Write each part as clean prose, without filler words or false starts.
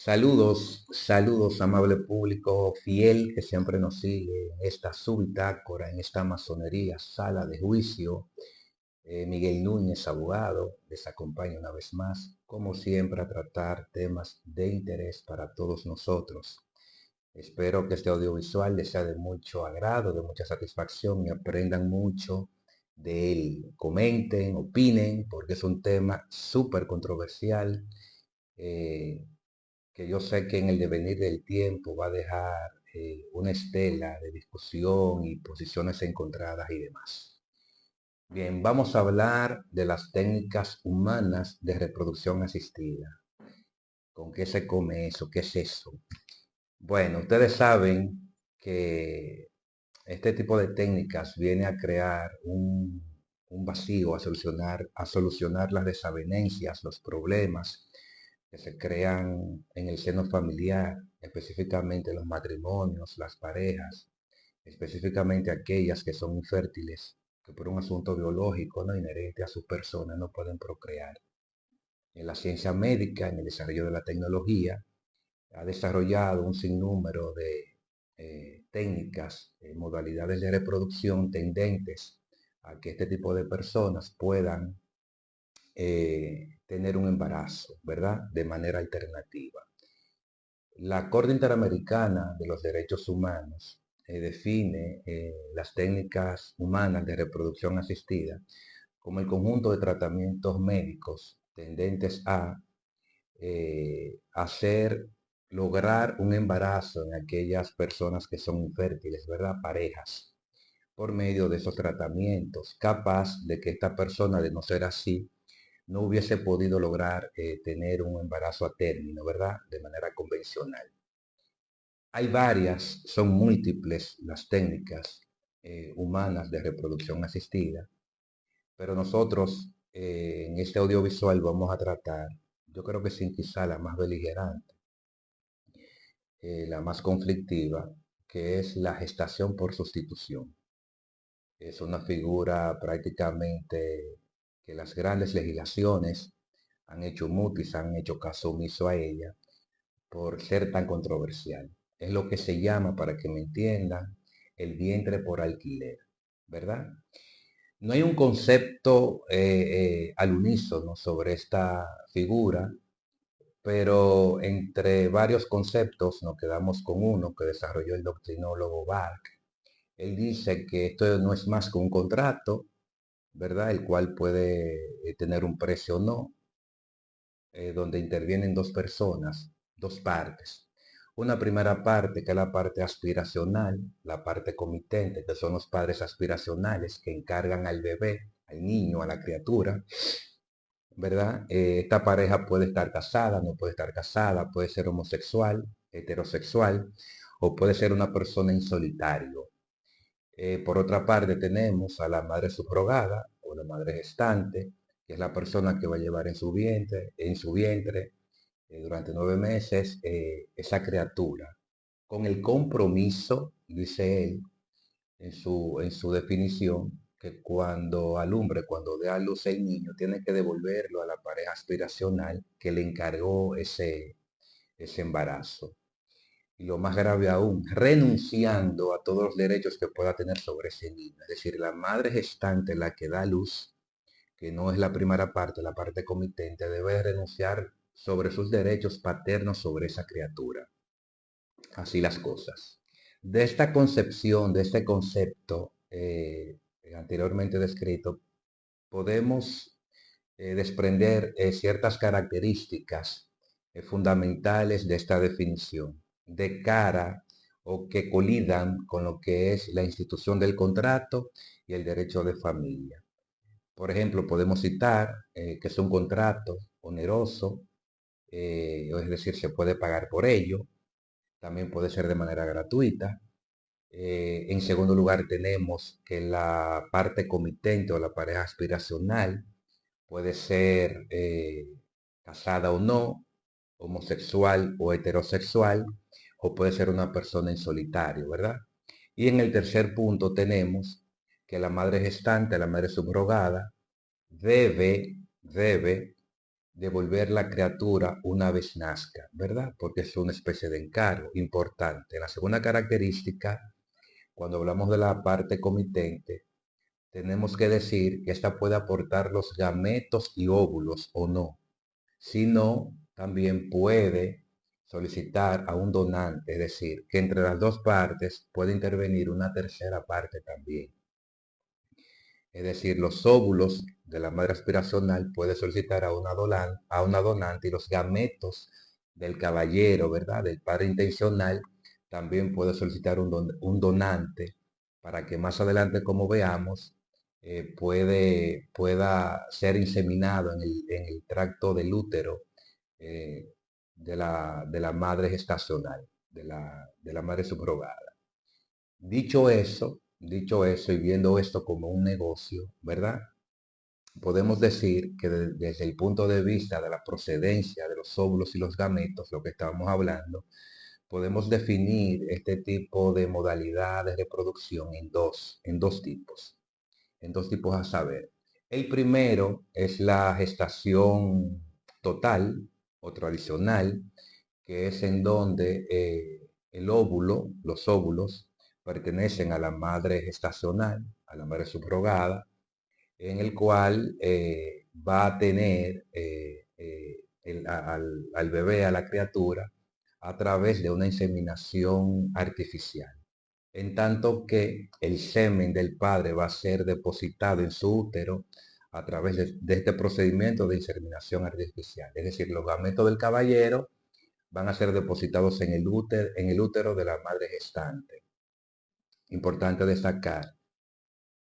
Saludos, saludos, amable público fiel que siempre nos sigue en esta subbitácora, en esta masonería, sala de juicio. Miguel Núñez, abogado, les acompaña una vez más, como siempre, a tratar temas de interés para todos nosotros. Espero que este audiovisual les sea de mucho agrado, de mucha satisfacción y aprendan mucho de él. Comenten, opinen, porque es un tema súper controversial. eh, que yo sé que en el devenir del tiempo va a dejar una estela de discusión y posiciones encontradas y demás. Bien, vamos a hablar de las técnicas humanas de reproducción asistida. ¿Con qué se come eso? ¿Qué es eso? Bueno, ustedes saben que este tipo de técnicas viene a crear un vacío, a solucionar las desavenencias, los problemas que se crean en el seno familiar, específicamente los matrimonios, las parejas, específicamente aquellas que son infértiles, que por un asunto biológico no inherente a su persona no pueden procrear. En la ciencia médica, en el desarrollo de la tecnología, ha desarrollado un sinnúmero de técnicas, modalidades de reproducción tendentes a que este tipo de personas puedan tener un embarazo, ¿verdad? De manera alternativa. La Corte Interamericana de los Derechos Humanos define las técnicas humanas de reproducción asistida como el conjunto de tratamientos médicos tendentes a hacer lograr un embarazo en aquellas personas que son infértiles, ¿verdad? Parejas, por medio de esos tratamientos, capaz de que esta persona, de no ser así, no hubiese podido lograr tener un embarazo a término, ¿verdad? De manera convencional. Hay varias, son múltiples las técnicas humanas de reproducción asistida, pero nosotros en este audiovisual vamos a tratar, yo creo que sin quizá la más beligerante, la más conflictiva, que es la gestación por sustitución. Es una figura prácticamente que las grandes legislaciones han hecho mutis, han hecho caso omiso a ella por ser tan controversial. Es lo que se llama, para que me entiendan, el vientre por alquiler, ¿verdad? No hay un concepto al unísono sobre esta figura, pero entre varios conceptos nos quedamos con uno que desarrolló el doctrinólogo Bark. Él dice que esto no es más que un contrato, ¿verdad? El cual puede tener un precio o no, donde intervienen dos personas, dos partes. Una primera parte, que es la parte aspiracional, la parte comitente, que son los padres aspiracionales que encargan al bebé, al niño, a la criatura, ¿verdad? Esta pareja puede estar casada, no puede estar casada, puede ser homosexual, heterosexual, o puede ser una persona en solitario. Por otra parte, tenemos a la madre subrogada o la madre gestante, que es la persona que va a llevar en su vientre durante 9 meses esa criatura, con el compromiso, dice él en su definición, que cuando alumbre, cuando dé a luz el niño, tiene que devolverlo a la pareja aspiracional que le encargó ese embarazo. Y lo más grave aún, renunciando a todos los derechos que pueda tener sobre ese niño. Es decir, la madre gestante, la que da luz, que no es la primera parte, la parte comitente, debe renunciar sobre sus derechos paternos sobre esa criatura. Así las cosas. De esta concepción, de este concepto anteriormente descrito, podemos desprender ciertas características fundamentales de esta definición, de cara o que colidan con lo que es la institución del contrato y el derecho de familia. Por ejemplo, podemos citar que es un contrato oneroso, es decir, se puede pagar por ello, también puede ser de manera gratuita. En segundo lugar, tenemos que la parte comitente o la pareja aspiracional puede ser casada o no, homosexual o heterosexual, o puede ser una persona en solitario, ¿verdad? Y en el tercer punto tenemos que la madre gestante, la madre subrogada, debe devolver la criatura una vez nazca, ¿verdad? Porque es una especie de encargo importante. La segunda característica, cuando hablamos de la parte comitente, tenemos que decir que ésta puede aportar los gametos y óvulos o no. Si no, también puede solicitar a un donante, es decir, que entre las dos partes puede intervenir una tercera parte también. Es decir, los óvulos de la madre aspiracional puede solicitar a una donante y los gametos del caballero, ¿verdad? Del padre intencional, también puede solicitar un donante para que más adelante, como veamos, pueda ser inseminado en el tracto del útero eh, de la madre gestacional, de la madre subrogada. Dicho eso y viendo esto como un negocio, ¿verdad? Podemos decir que desde el punto de vista de la procedencia de los óvulos y los gametos, lo que estábamos hablando, podemos definir este tipo de modalidad de reproducción en dos tipos a saber. El primero es la gestación total o tradicional, que es en donde el óvulo, los óvulos, pertenecen a la madre gestacional, a la madre subrogada, en el cual va a tener al bebé, a la criatura, a través de una inseminación artificial. En tanto que el semen del padre va a ser depositado en su útero a través de este procedimiento de inseminación artificial. Es decir, los gametos del caballero van a ser depositados en el útero de la madre gestante. Importante destacar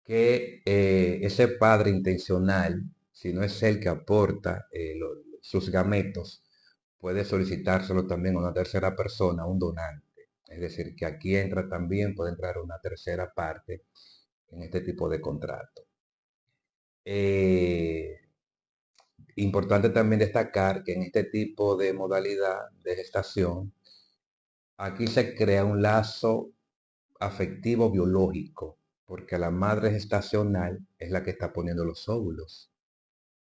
que ese padre intencional, si no es el que aporta sus gametos, puede solicitárselo también a una tercera persona, un donante. Es decir, que aquí entra también, puede entrar una tercera parte en este tipo de contrato. Eh, Importante también destacar que en este tipo de modalidad de gestación, aquí se crea un lazo afectivo biológico, porque la madre gestacional es la que está poniendo los óvulos.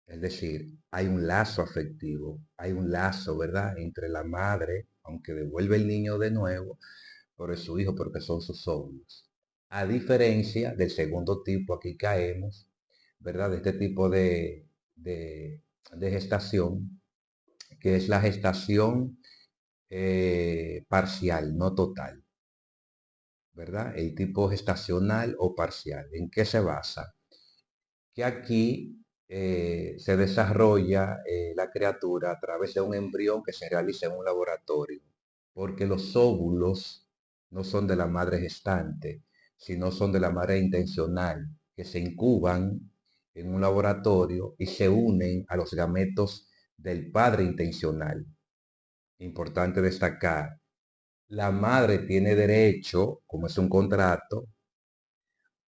Es decir, hay un lazo afectivo, hay un lazo, ¿verdad?, entre la madre, aunque devuelve el niño de nuevo, pero es su hijo porque son sus óvulos. A diferencia del segundo tipo, aquí caemos, ¿verdad?, de este tipo de gestación, que es la gestación parcial, no total, ¿verdad? El tipo gestacional o parcial. ¿En qué se basa? Que aquí se desarrolla la criatura a través de un embrión que se realiza en un laboratorio, porque los óvulos no son de la madre gestante, sino son de la madre intencional, que se incuban en un laboratorio y se unen a los gametos del padre intencional. Importante destacar, la madre tiene derecho, como es un contrato,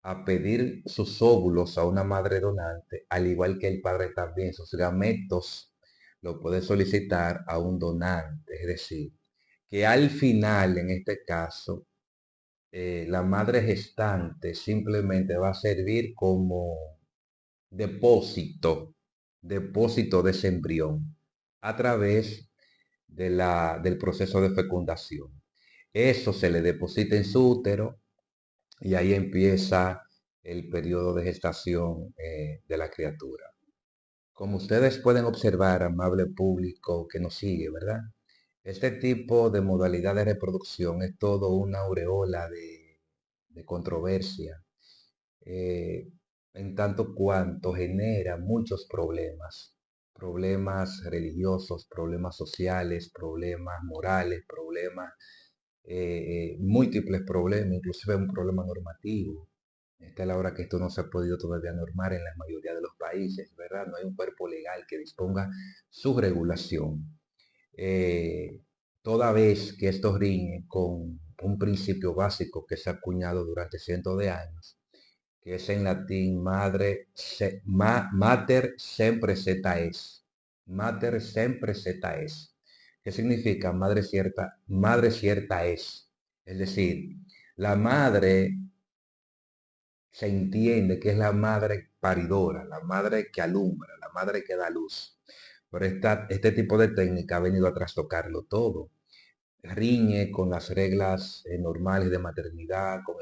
a pedir sus óvulos a una madre donante, al igual que el padre también, sus gametos lo puede solicitar a un donante. Es decir, que al final, en este caso, la madre gestante simplemente va a servir como depósito, depósito de ese embrión a través del proceso de fecundación. Eso se le deposita en su útero y ahí empieza el periodo de gestación de la criatura. Como ustedes pueden observar, amable público que nos sigue, ¿verdad? Este tipo de modalidad de reproducción es todo una aureola de controversia, eh, en tanto cuanto genera muchos problemas, problemas religiosos, problemas sociales, problemas morales, problemas múltiples problemas, inclusive un problema normativo. Esta es la hora que esto no se ha podido todavía normar en la mayoría de los países, ¿verdad? No hay un cuerpo legal que disponga su regulación. Eh, Toda vez que esto riñe con un principio básico que se ha acuñado durante cientos de años, que es en latín mater sempre zeta es. Mater sempre zeta es. ¿Qué significa madre cierta es? Es decir, la madre se entiende que es la madre paridora, la madre que alumbra, la madre que da luz. pero este tipo de técnica ha venido a trastocarlo todo. Riñe con las reglas normales de maternidad, con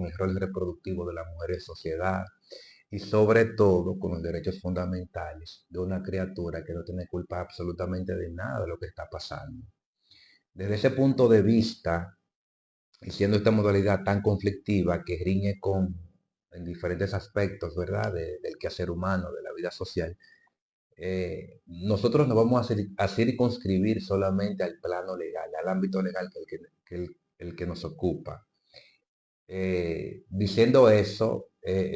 el rol reproductivo de la mujer en sociedad y sobre todo con los derechos fundamentales de una criatura que no tiene culpa absolutamente de nada de lo que está pasando. Desde ese punto de vista, y siendo esta modalidad tan conflictiva que riñe con en diferentes aspectos, ¿verdad?, del quehacer humano, de la vida social, nosotros nos vamos a circunscribir solamente al plano legal, al ámbito legal el que nos ocupa. Diciendo eso,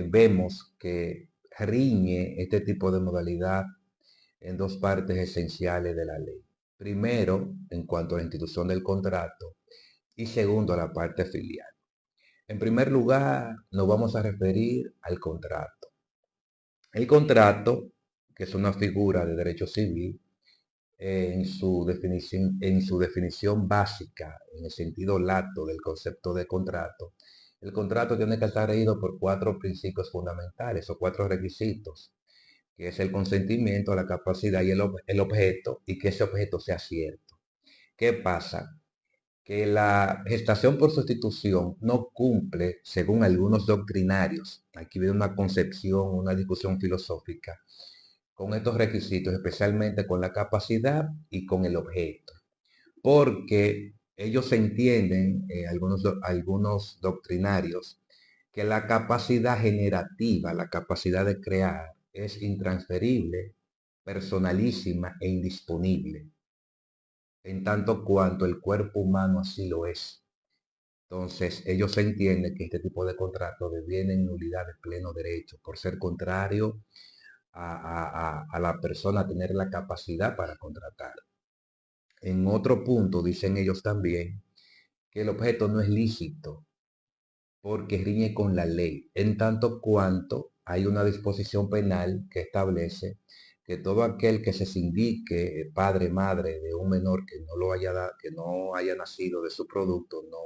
vemos que riñe este tipo de modalidad en dos partes esenciales de la ley. Primero, en cuanto a la institución del contrato y segundo, a la parte filial. En primer lugar, nos vamos a referir al contrato. El contrato, que es una figura de derecho civil, en su definición básica, en el sentido lato del concepto de contrato, el contrato tiene que estar regido por cuatro principios fundamentales o cuatro requisitos, que es el consentimiento, la capacidad y el objeto, y que ese objeto sea cierto. ¿Qué pasa? Que la gestación por sustitución no cumple, según algunos doctrinarios, aquí viene una concepción, una discusión filosófica, con estos requisitos, especialmente con la capacidad y con el objeto, porque ellos entienden, algunos doctrinarios, que la capacidad generativa, la capacidad de crear, es intransferible, personalísima e indisponible, en tanto cuanto el cuerpo humano así lo es. Entonces, ellos entienden que este tipo de contrato deviene en nulidad de pleno derecho por ser contrario a la persona tener la capacidad para contratar. En otro punto, dicen ellos también que el objeto no es lícito porque riñe con la ley, en tanto cuanto hay una disposición penal que establece que todo aquel que se sindique padre, madre de un menor que no lo que no haya nacido de su producto, no,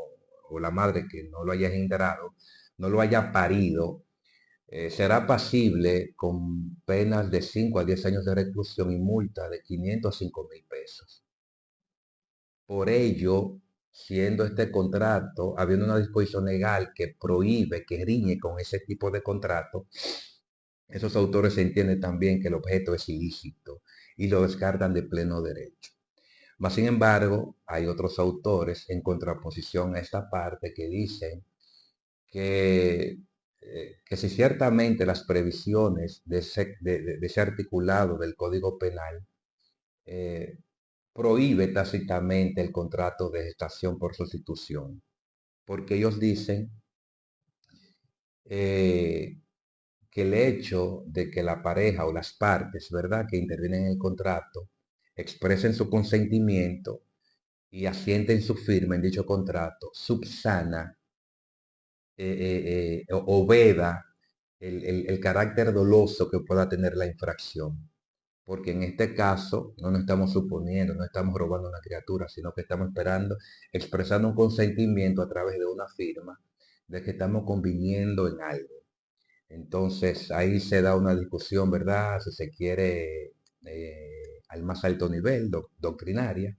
o la madre que no lo haya engendrado, no lo haya parido, será pasible con penas de 5 a 10 años de reclusión y multa de 500 a 5.000 pesos. Por ello, siendo este contrato, habiendo una disposición legal que prohíbe, que riñe con ese tipo de contrato, esos autores entienden también que el objeto es ilícito y lo descartan de pleno derecho. Mas, sin embargo, hay otros autores en contraposición a esta parte que dicen que, que si ciertamente las previsiones de ese articulado del Código Penal eh, prohíbe tácitamente el contrato de gestación por sustitución, porque ellos dicen eh, que el hecho de que la pareja o las partes, ¿verdad?, que intervienen en el contrato, expresen su consentimiento y asienten su firma en dicho contrato, subsana, o veda el carácter doloso que pueda tener la infracción. Porque en este caso no nos estamos suponiendo, no estamos robando una criatura, sino que estamos expresando un consentimiento a través de una firma de que estamos conviniendo en algo. Entonces ahí se da una discusión, ¿verdad? Si se quiere, al más alto nivel, doctrinaria,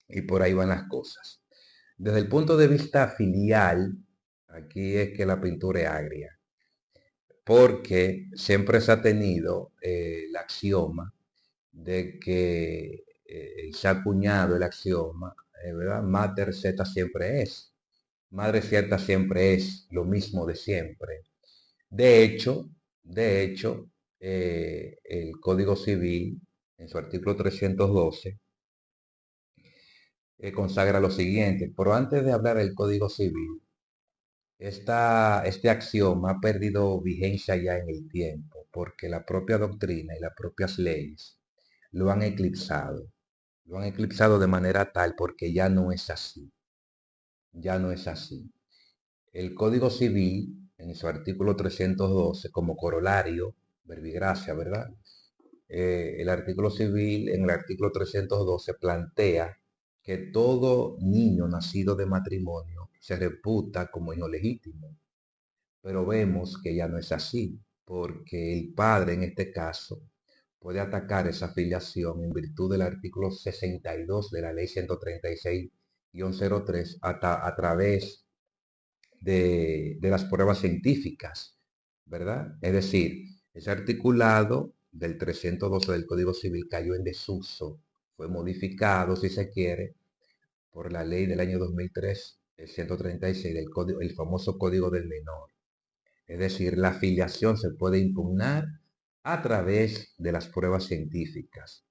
y por ahí van las cosas. Desde el punto de vista filial, aquí es que la pintura es agria, porque siempre se ha tenido el axioma de que se ha acuñado el axioma, ¿verdad? Mater zeta siempre es. Madre cierta siempre es lo mismo de siempre. De hecho, el Código Civil, en su artículo 312, consagra lo siguiente. Pero antes de hablar del Código Civil, este axioma ha perdido vigencia ya en el tiempo, porque la propia doctrina y las propias leyes lo han eclipsado. Lo han eclipsado de manera tal porque ya no es así. Ya no es así. El Código Civil, en su artículo 312, como corolario, verbigracia, ¿verdad? El artículo civil, en el artículo 312, plantea que todo niño nacido de matrimonio se reputa como hijo legítimo. Pero vemos que ya no es así, porque el padre en este caso puede atacar esa filiación en virtud del artículo 62 de la ley 136-03 a través de las pruebas científicas, ¿verdad? Es decir, ese articulado del 312 del Código Civil cayó en desuso, fue modificado, si se quiere, por la ley del año 2003, el 136 del código, el famoso Código del Menor. Es decir, la filiación se puede impugnar a través de las pruebas científicas.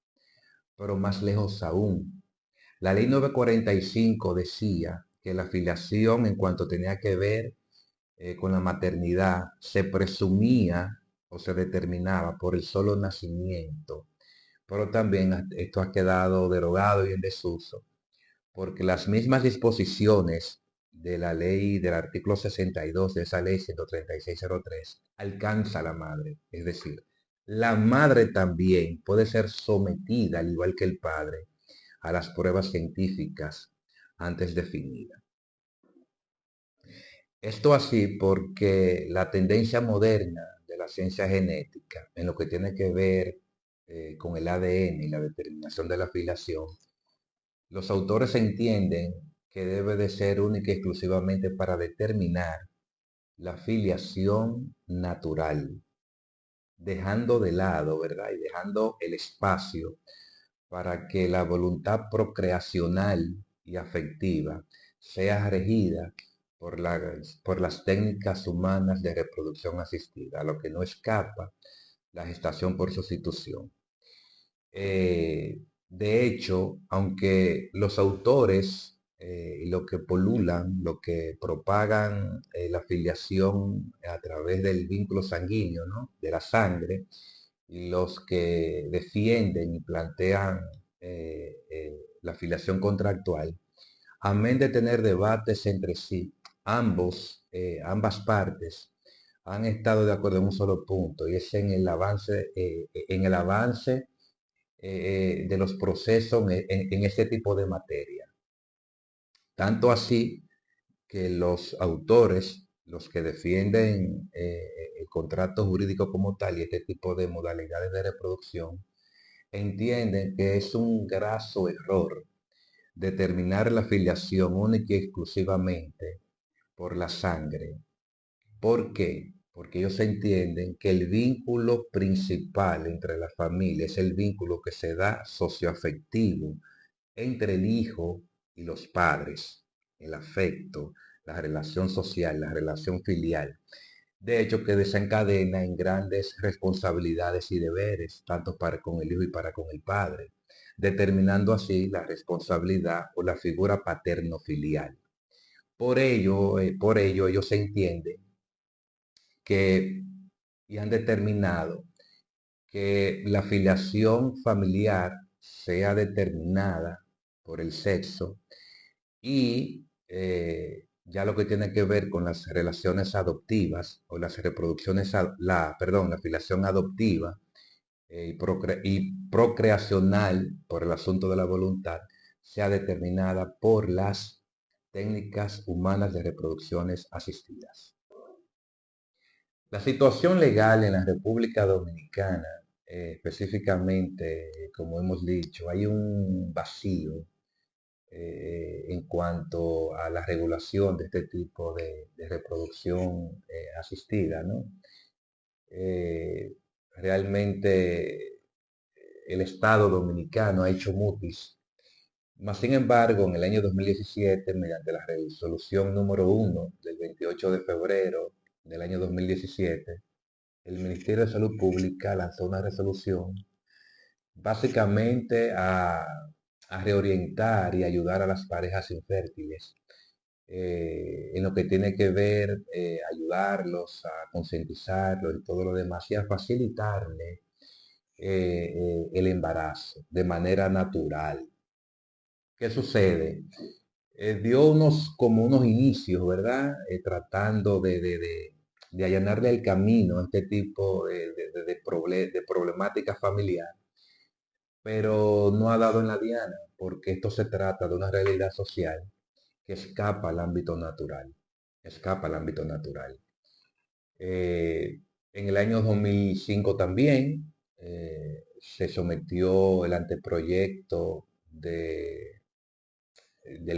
Pero más lejos aún, la ley 945 decía que la filiación en cuanto tenía que ver con la maternidad se presumía o se determinaba por el solo nacimiento, pero también esto ha quedado derogado y en desuso, porque las mismas disposiciones de la ley del artículo 62 de esa ley 13603 alcanza a la madre, es decir, la madre también puede ser sometida, al igual que el padre, a las pruebas científicas antes definidas. Esto así porque la tendencia moderna de la ciencia genética en lo que tiene que ver con el ADN y la determinación de la filiación, los autores entienden que debe de ser única y exclusivamente para determinar la filiación natural, dejando de lado, ¿verdad? Y dejando el espacio para que la voluntad procreacional y afectiva sea regida por las técnicas humanas de reproducción asistida, a lo que no escapa la gestación por sustitución. De hecho, aunque los autores y lo que polulan, lo que propagan la filiación a través del vínculo sanguíneo, ¿no? De la sangre, y los que defienden y plantean la filiación contractual, amén de tener debates entre sí, ambas partes han estado de acuerdo en un solo punto, y es en el avance de los procesos en este tipo de materia. Tanto así que los autores, los que defienden el contrato jurídico como tal y este tipo de modalidades de reproducción, entienden que es un graso error determinar la filiación única y exclusivamente por la sangre. ¿Por qué? Porque ellos entienden que el vínculo principal entre la familia es el vínculo que se da socioafectivo entre el hijo y los padres, el afecto, la relación social, la relación filial. De hecho, que desencadena en grandes responsabilidades y deberes, tanto para con el hijo y para con el padre, determinando así la responsabilidad o la figura paterno-filial. Por ello ellos entienden que y han determinado que la filiación familiar sea determinada por el sexo y ya lo que tiene que ver con las relaciones adoptivas o las reproducciones, la filiación adoptiva y procreacional por el asunto de la voluntad, sea determinada por las técnicas humanas de reproducciones asistidas. La situación legal en la República Dominicana, específicamente, como hemos dicho, hay un vacío en cuanto a la regulación de este tipo de reproducción asistida, ¿no? Realmente el Estado dominicano ha hecho mutis. Mas, sin embargo, en el año 2017, mediante la resolución número 1 del 28 de febrero del año 2017, el Ministerio de Salud Pública lanzó una resolución básicamente a reorientar y ayudar a las parejas infértiles en lo que tiene que ver ayudarlos a concientizarlos y todo lo demás y a facilitarle el embarazo de manera natural. ¿Qué sucede? Dio como unos inicios, ¿verdad? Tratando de allanarle el camino a este tipo de problemática familiar, pero no ha dado en la diana, porque esto se trata de una realidad social que escapa al ámbito natural, escapa al ámbito natural. En el año 2005 también, se sometió el anteproyecto del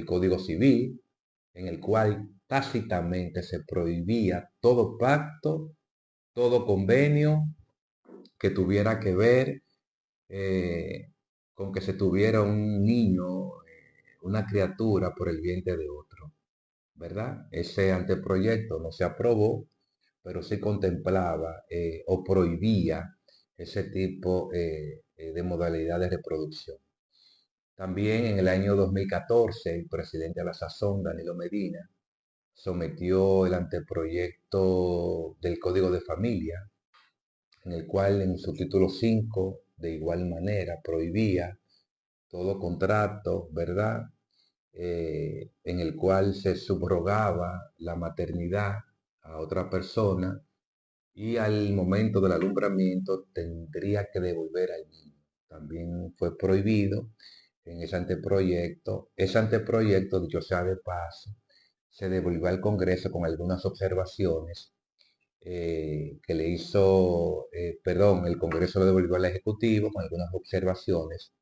Código Civil, en el cual tácitamente se prohibía todo pacto, todo convenio que tuviera que ver eh, con que se tuviera un niño, una criatura por el vientre de otro, ¿verdad? Ese anteproyecto no se aprobó, pero sí contemplaba o prohibía ese tipo de modalidad de reproducción. También en el año 2014, el presidente a la sazón, Danilo Medina, sometió el anteproyecto del Código de Familia, en el cual en su título 5, de igual manera, prohibía todo contrato, ¿verdad? En el cual se subrogaba la maternidad a otra persona y al momento del alumbramiento tendría que devolver al niño. También fue prohibido en ese anteproyecto. Ese anteproyecto, dicho sea de paso, se devolvió al Congreso con algunas observaciones que le hizo, perdón, el Congreso lo devolvió al Ejecutivo con algunas observaciones,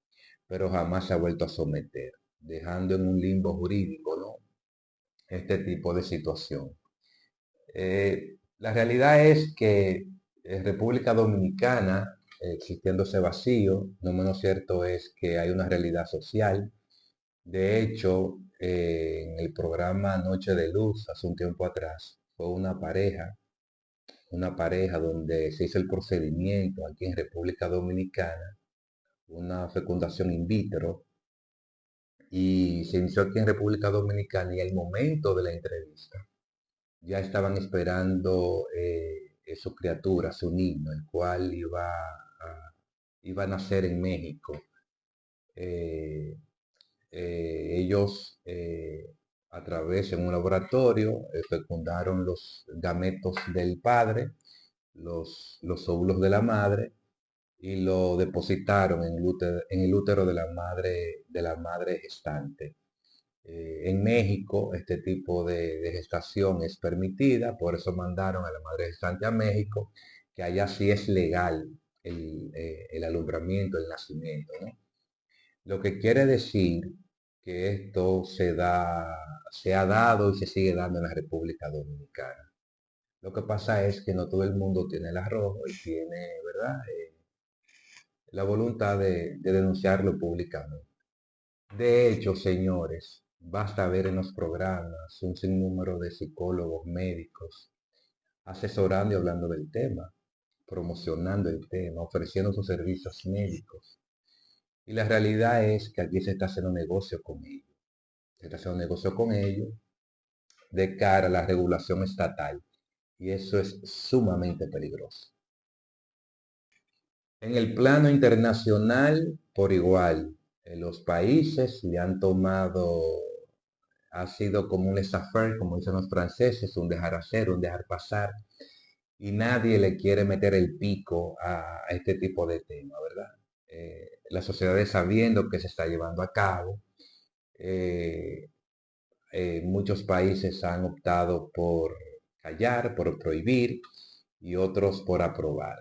pero jamás se ha vuelto a someter, dejando en un limbo jurídico, ¿no? Este tipo de situación. La realidad es que en República Dominicana, existiendo ese vacío, no menos cierto es que hay una realidad social. De hecho, en el programa Noche de Luz, hace un tiempo atrás, fue una pareja donde se hizo el procedimiento aquí en República Dominicana, una fecundación in vitro, y se inició aquí en República Dominicana y al momento de la entrevista ya estaban esperando su criatura, su niño, el cual iba a nacer en México. Eh, Ellos a través de un laboratorio fecundaron los gametos del padre, los óvulos de la madre y lo depositaron en el útero de la madre gestante. En México este tipo de gestación es permitida, por eso mandaron a la madre gestante a México, que allá sí es legal el alumbramiento, el nacimiento, ¿no? Lo que quiere decir que esto se ha dado y se sigue dando en la República Dominicana. Lo que pasa es que no todo el mundo tiene el arrojo y tiene, ¿verdad? La voluntad de denunciarlo públicamente. De hecho, señores, basta ver en los programas un sinnúmero de psicólogos, médicos, asesorando y hablando del tema, promocionando el tema, ofreciendo sus servicios médicos. Y la realidad es que aquí se está haciendo negocio con ellos. Se está haciendo negocio con ellos de cara a la regulación estatal. Y eso es sumamente peligroso. En el plano internacional, por igual, los países le han tomado, ha sido como un laissez-faire, como dicen los franceses, un dejar hacer, un dejar pasar, y nadie le quiere meter el pico a este tipo de tema, ¿verdad? La sociedad sabiendo que se está llevando a cabo, eh, muchos países han optado por callar, por prohibir y otros por aprobar.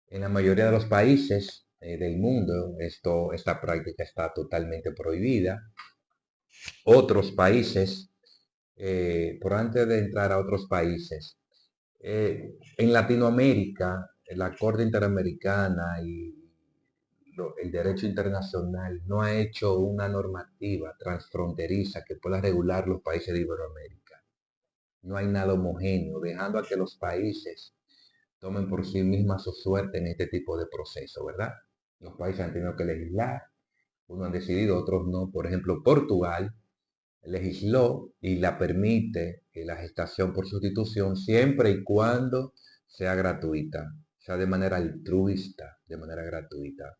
En la mayoría de los países del mundo esta práctica está totalmente prohibida. Otros países, por antes de entrar a otros países, en Latinoamérica, la Corte Interamericana y el derecho internacional no ha hecho una normativa transfronteriza que pueda regular los países de Iberoamérica. No hay nada homogéneo, dejando a que los países tomen por sí mismas su suerte en este tipo de proceso, ¿verdad? Los países han tenido que legislar, unos han decidido, otros no. Por ejemplo, Portugal legisló y la permite la gestación por sustitución siempre y cuando sea gratuita, sea de manera altruista, de manera gratuita.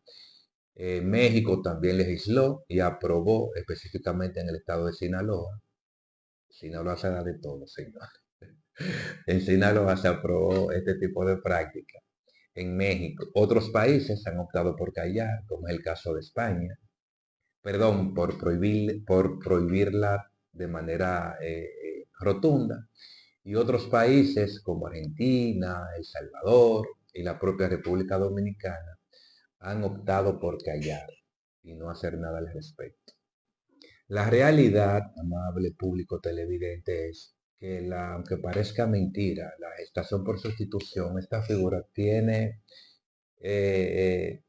México también legisló y aprobó específicamente en el estado de Sinaloa. Sinaloa se da de todo, señor. En Sinaloa se aprobó este tipo de práctica. En México, otros países han optado por callar, como es el caso de España, perdón, por prohibirla de manera rotunda. Y otros países como Argentina, El Salvador y la propia República Dominicana han optado por callar y no hacer nada al respecto. La realidad, amable público televidente, es que aunque parezca mentira, la gestación por sustitución, esta figura tiene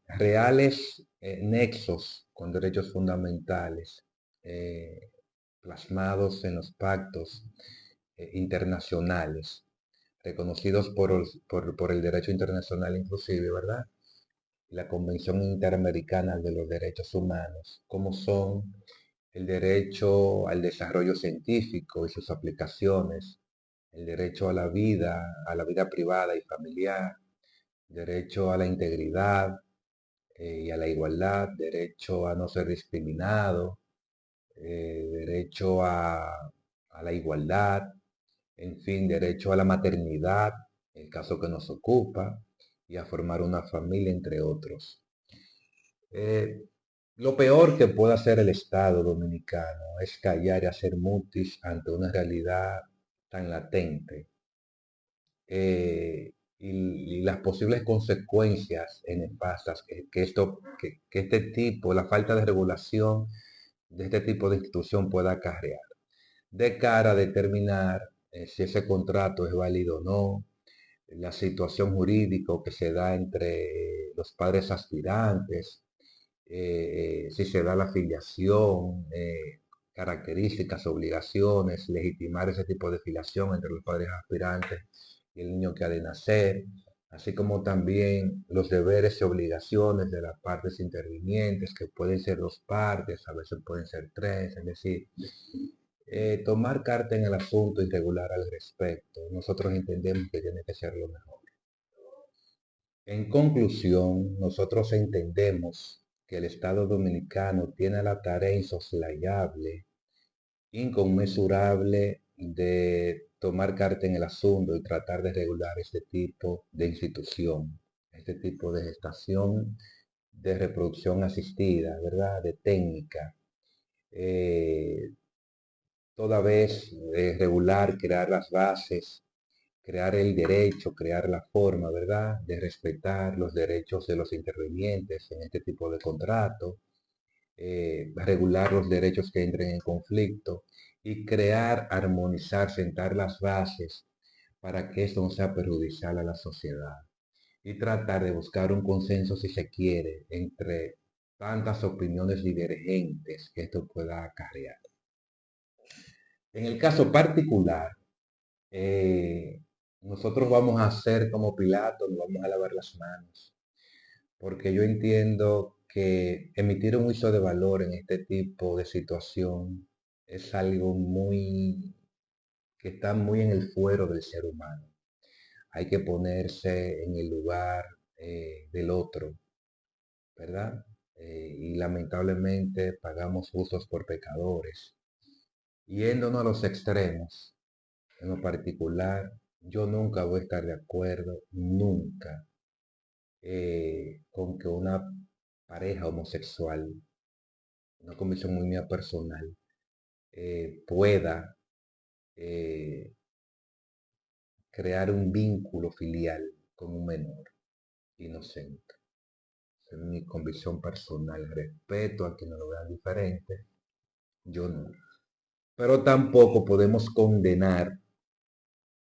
reales nexos con derechos fundamentales eh, plasmados en los pactos internacionales, reconocidos por el derecho internacional inclusive, ¿verdad? La Convención Interamericana de los Derechos Humanos, como son el derecho al desarrollo científico y sus aplicaciones, el derecho a la vida privada y familiar, derecho a la integridad y a la igualdad, derecho a no ser discriminado, derecho a la igualdad, en fin, derecho a la maternidad, el caso que nos ocupa, y a formar una familia, entre otros. Eh, lo peor que puede hacer el Estado dominicano es callar y hacer mutis ante una realidad tan latente y las posibles consecuencias nefastas que este tipo, la falta de regulación de este tipo de institución pueda acarrear, de cara a determinar si ese contrato es válido o no, la situación jurídica que se da entre los padres aspirantes, si se da la filiación, características, obligaciones, legitimar ese tipo de filiación entre los padres aspirantes y el niño que ha de nacer, así como también los deberes y obligaciones de las partes intervinientes, que pueden ser dos partes, a veces pueden ser tres, es decir, tomar carta en el asunto y regular al respecto. Nosotros entendemos que tiene que ser lo mejor. En conclusión, nosotros entendemos que el Estado dominicano tiene la tarea insoslayable, inconmensurable de tomar carta en el asunto y tratar de regular este tipo de institución, este tipo de gestación, de reproducción asistida, ¿verdad? De técnica. Eh, Toda vez regular, crear las bases, crear el derecho, crear la forma, ¿verdad?, de respetar los derechos de los intervinientes en este tipo de contrato, regular los derechos que entren en conflicto y crear, armonizar, sentar las bases para que esto no sea perjudicial a la sociedad y tratar de buscar un consenso, si se quiere, entre tantas opiniones divergentes que esto pueda acarrear. En el caso particular, eh, nosotros vamos a hacer como Pilato, nos vamos a lavar las manos, porque yo entiendo que emitir un juicio de valor en este tipo de situación es algo que está muy en el fuero del ser humano. Hay que ponerse en el lugar del otro, ¿verdad? Y lamentablemente pagamos justos por pecadores. Yéndonos a los extremos, en lo particular, yo nunca voy a estar de acuerdo, nunca, con que una pareja homosexual, una convicción muy mía personal, pueda eh, crear un vínculo filial con un menor inocente. Esa es mi convicción personal. Respeto a quienes lo vean diferente, yo no. Pero tampoco podemos condenar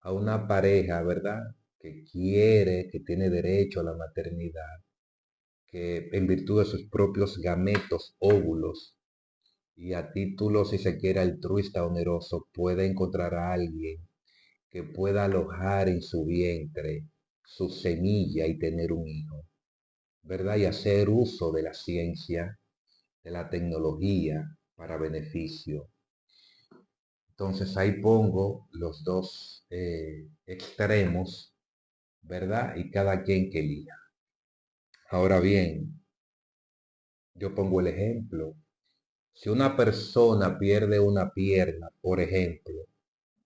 a una pareja, ¿verdad?, que quiere, que tiene derecho a la maternidad, que en virtud de sus propios gametos, óvulos, y a título, si se quiere, altruista oneroso, puede encontrar a alguien que pueda alojar en su vientre su semilla y tener un hijo, ¿verdad? Y hacer uso de la ciencia, de la tecnología para beneficio. Entonces ahí pongo los dos extremos, ¿verdad? Y cada quien que elija. Ahora bien, yo pongo el ejemplo. Si una persona pierde una pierna, por ejemplo,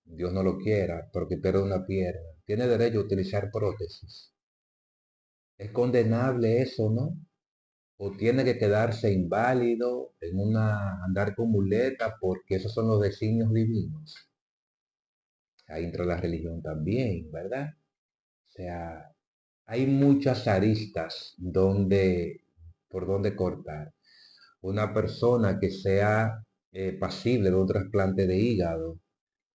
Dios no lo quiera, pero que pierde una pierna, tiene derecho a utilizar prótesis. ¿Es condenable eso, no? ¿O tiene que quedarse inválido andar con muleta porque esos son los designios divinos? Ahí entra la religión también, ¿verdad? O sea, hay muchas aristas donde por dónde cortar. Una persona que sea pasible de un trasplante de hígado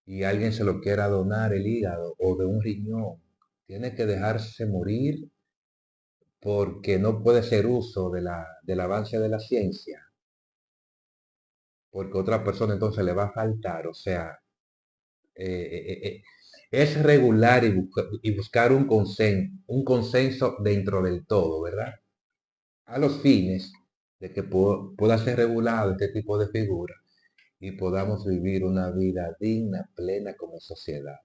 y alguien se lo quiera donar el hígado o de un riñón, tiene que dejarse morir porque no puede ser uso del avance de la ciencia, porque otra persona entonces le va a faltar. O sea, eh, eh, eh, es regular y buscar un consenso dentro del todo, ¿verdad? A los fines de que pueda ser regulado este tipo de figura y podamos vivir una vida digna, plena como sociedad.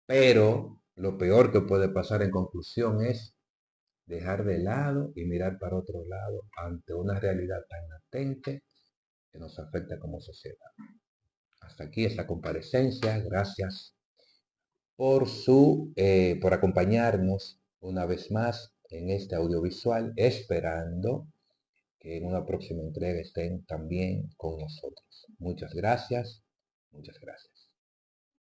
Pero lo peor que puede pasar en conclusión es dejar de lado y mirar para otro lado ante una realidad tan latente que nos afecta como sociedad. Hasta aquí esta comparecencia. Gracias por acompañarnos una vez más en este audiovisual, esperando que en una próxima entrega estén también con nosotros. Muchas gracias. Muchas gracias.